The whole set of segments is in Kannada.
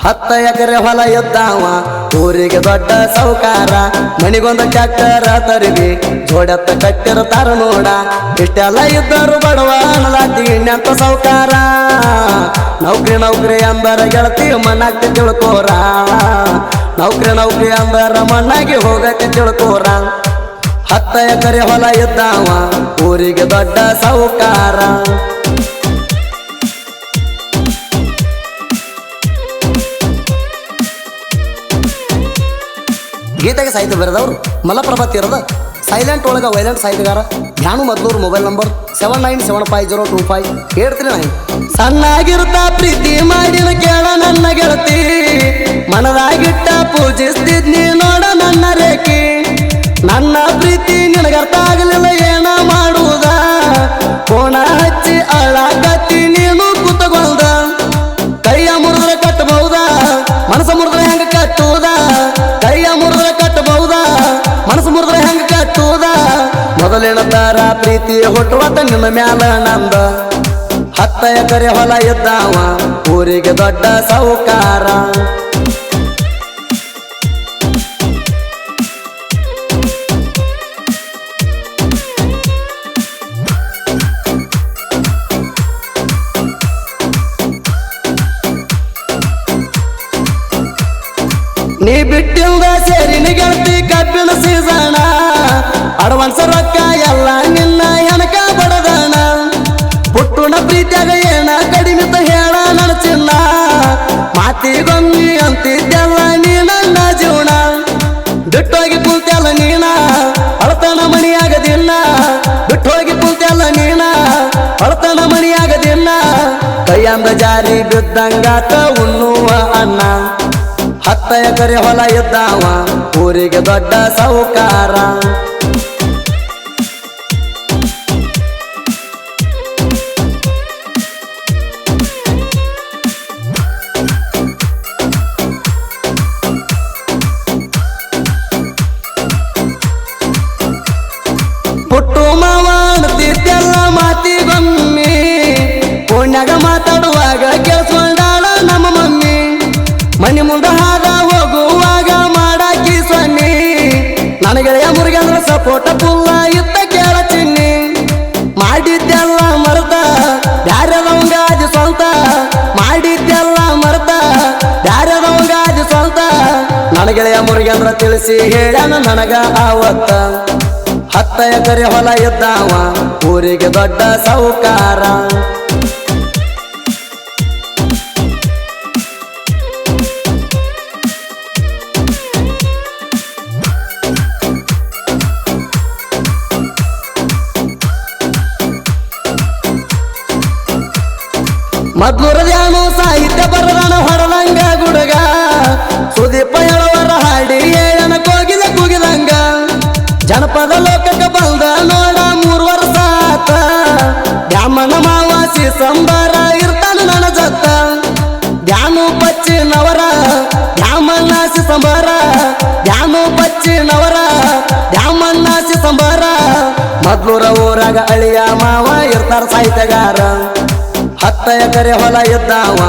10 ಎಕರೆ ಹೊಲ ಇದ್ದಾವ ಊರಿಗೆ ದೊಡ್ಡ ಸೌಕಾರ ಮನಿಗೊಂದು ಟ್ರ್ಯಾಕ್ಟರ್ ತರಿವಿ ಜೋಡತ್ತ ಕಟ್ಟಿರ್ತಾರ ನೋಡ ಇಷ್ಟೆಲ್ಲ ಇದ್ದರು ಬಡವ ಅನ್ನಲಾತಿ ಇನ್ನಂತ ಸೌಕಾರ ನೌಕರಿ ಅಂದರ ಗೆಳತಿ ಮಣ್ಣಾಗ್ತಿ ತಿಳ್ಕೋರ ನೌಕರಿ ಅಂದರ ಮಣ್ಣಾಗಿ ಹೋಗಕ್ಕೆ ತಿಳ್ಕೋರ 10 ಎಕರೆ ಹೊಲ ಇದ್ದಾವ ಊರಿಗೆ ದೊಡ್ಡ ಸೌಕಾರ ಗೀತೆಗೆ ಸಾಹಿತ್ಯ ಬರೆದವರು ಮಲಪ್ರಭಾ ತೀರದ ಸೈಲೆಂಟ್ ಒಳಗ ವೈಲೆಂಟ್ ಸಾಹಿತ್ಯಗಾರ ಧ್ಯಾನು ಮದ್ಲೂರು ಮೊಬೈಲ್ ನಂಬರ್ 79750255 79 ಸಣ್ಣಾಗಿರುತ್ತಾ ಪ್ರೀತಿ ಮಾಡಿನ ಕೇಳ ನನ್ನ ಗೆಳತಿ ಮನದಾಗಿಟ್ಟ ಪೂಜಿಸ್ತಿದ್ನಿ ನೋಡ ನನ್ನ ರೇಖಿ ನನ್ನ ಪ್ರೀತಿ ನಿನಗರ್ಥ ಆಗಲಿಲ್ಲ ಏನ ಮಾಡುವುದ ಕೋಣ ಹಚ್ಚಿ ಅಳಾಕತ್ತಿ ನೀನು ಕೂತಗೊಂಡ ಕೈಯ ಮುರಿದ್ರೆ ಕಟ್ಟಬಹುದ ಮನಸ್ಸು ಮುರಿದ್ರೆ ಹೆಂಗ ಕಟ್ಟುವುದ ಕೈಯ ಮುರಿದ್ರೆ ಕಟ್ಟಬಹುದ ಮನಸ್ಸು ಮುರಿದ್ರೆ ಹೆಂಗ ಕಟ್ಟುವುದ ಮೊದಲಿನ ತರ ಪ್ರೀತಿ ಹುಟ್ಟುವತ್ತ ನಿನ್ನ ಮ್ಯಾಲ ನಂದ 10 ಎಕರೆ ಹೊಲ ಇದ್ದಾವ ಊರಿಗೆ ದೊಡ್ಡ ಸೌಕಾರ ನೀ ಬಿಟ್ಟಿಲ್ದ ಸೇರಿನ ಗೆಳತಿ ಕಬ್ಬಿನ ಸೀಸಣ ಅಡ್ವಾನ್ಸ್ ರೊಕ್ಕ ಎಲ್ಲ ನಿನ್ನ ಹೆಣಕ ಬಡದಣ ಪುಟ್ಟುನ ಪ್ರೀತಿಯಾಗ ಏನ ಕಡಿಮಿತ ಹೇಳ ನನ್ನ ಚಿನ್ನ ಮಾತಿಗೊಮ್ಮಿ ಅಂತಿದ್ದೆಲ್ಲ ನೀ ನನ್ನ ಜೀವನ ಬಿಟ್ಟೋಗಿ ಕುಂತೆಲ್ಲ ನೀನ ಅಳತನ ಮಣಿಯಾಗದಿನ್ನ ಬಿಟ್ಟೋಗಿ ಕುಂತೆಲ್ಲ ನೀನ ಅಳತನ ಮಣಿಯಾಗದಿನ್ನ ಕೈಯಂದ ಜಾರಿ ಬಿದ್ದಂಗಾತ ಉಣ್ಣುವ ಅನ್ನ 10 ಎಕರೆ ಹೊಲ ಇದ್ದಾವ ಊರಿಗೆ ದೊಡ್ಡ ಸೌಕಾರ ಪುಟ್ಟು ಮಾವ ಅಂತಿದ್ದೆಲ್ಲ ಮಾತಿಗೊಮ್ಮಿ ಪುಣ್ಯಾಗ ಮಾತಾಡುವಾಗ ಕೇಳಿಸ್ಕೊಂಡಾಳ ನಮ್ಮ ಮಮ್ಮಿ ಮನಿ ಮುಂದ ಹಾದ ಹೋಗುವಾಗ ಮಾಡಾಕಿ ಸೊನ್ನಿ ನನಗೆಳೆಯ ಮುರುಗೇಂದ್ರ ಸಪೋಟ ಪುಲ್ಲ ಇತ್ತ ಕೇಳ ಚಿನ್ನಿ ಮಾಡಿದ್ದೆಲ್ಲ ಮರ್ತ ಬ್ಯಾರೆದವಂಗಾದಿ ಸ್ವಂತ ಮಾಡಿದ್ದೆಲ್ಲ ಮರ್ತ ಬ್ಯಾರೆದವಂಗಾದಿ ಸ್ವಂತ ನನಗೆಳೆಯ ಮುರುಗೇಂದ್ರ ತಿಳಿಸಿ ಹೇಳ್ಯಾನ ನನಗ ಆವತ್ತ 10 ಎಕರೆ ಹೊಲ ಇದ್ದಾವ ಊರಿಗೆ ದೊಡ್ಡ ಸೌಕಾರ ಮದ್ಲೂರದ್ಯಾನು ಸಾಹಿತ್ಯ ಬರದಾನ ಹೊರದಂಗ ಗುಡುಗ ಸುದೀಪ ಹೇಳುವರ ಹಾಡಿ ಏಳನ ಕೋಗಿದ ಕೂಗಿದಂಗ ಜನಪದ ಲೋಕಕ್ಕೆ ಬಂದ ನೋಡ 3 ವರ್ಷ ಆತ ಬ್ಯಾಮನ ಮಾವಾಸಿ ಸಂಬಾರ ಇರ್ತಾನ ನನ್ನ ಜತ್ತ ಧ್ಯಾನು ಪಚ್ಚಿನವರ ಧ್ಯಾಮನ್ನಾಸಿ ಸಂಬಾರ ಧ್ಯಾನು ಪಚ್ಚಿನವರ ಧ್ಯಾಮನ್ನಾಸಿ ಸಂಬಾರ ಮದ್ಲೂರ ಊರಾಗ ಅಳಿಯ ಮಾವ ಇರ್ತಾರ ಸಾಹಿತ್ಯಗಾರ 10 ಎಕರೆ ಹೊಲ ಇದ್ದಾವ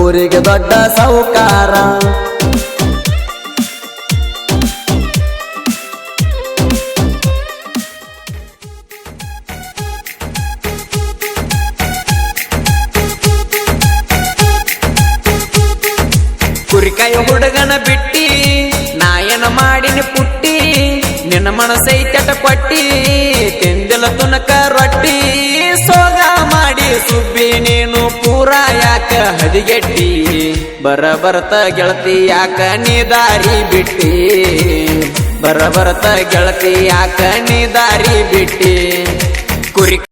ಊರಿಗೆ ದೊಡ್ಡ ಸೌಕಾರ ಕುರಿಕಾಯಿ ಹುಡುಗನ ಬಿಟ್ಟಿ ನಾಯನ ಮಾಡಿನ ಪುಟ್ಟಿ ನಿನ್ನ ಮನಸೈತಟ ಕೊಟ್ಟಿ ತಿಂದಿಲ ತುನಕ ರೊಟ್ಟಿ ಸೋಗ ಮಾಡಿ ಸುಬ್ಬಿ ನೀನು ಪೂರ ಯಾಕ ಹದಿಗೆಟ್ಟಿ ಬರಬರ್ತ ಗೆಳತಿ ಯಾಕ ನೀ ದಾರಿ ಬಿಟ್ಟಿ ಬರಬರ್ತ ಗೆಳತಿ ಯಾಕ ನೀ ದಾರಿ ಬಿಟ್ಟಿ ಕುರಿ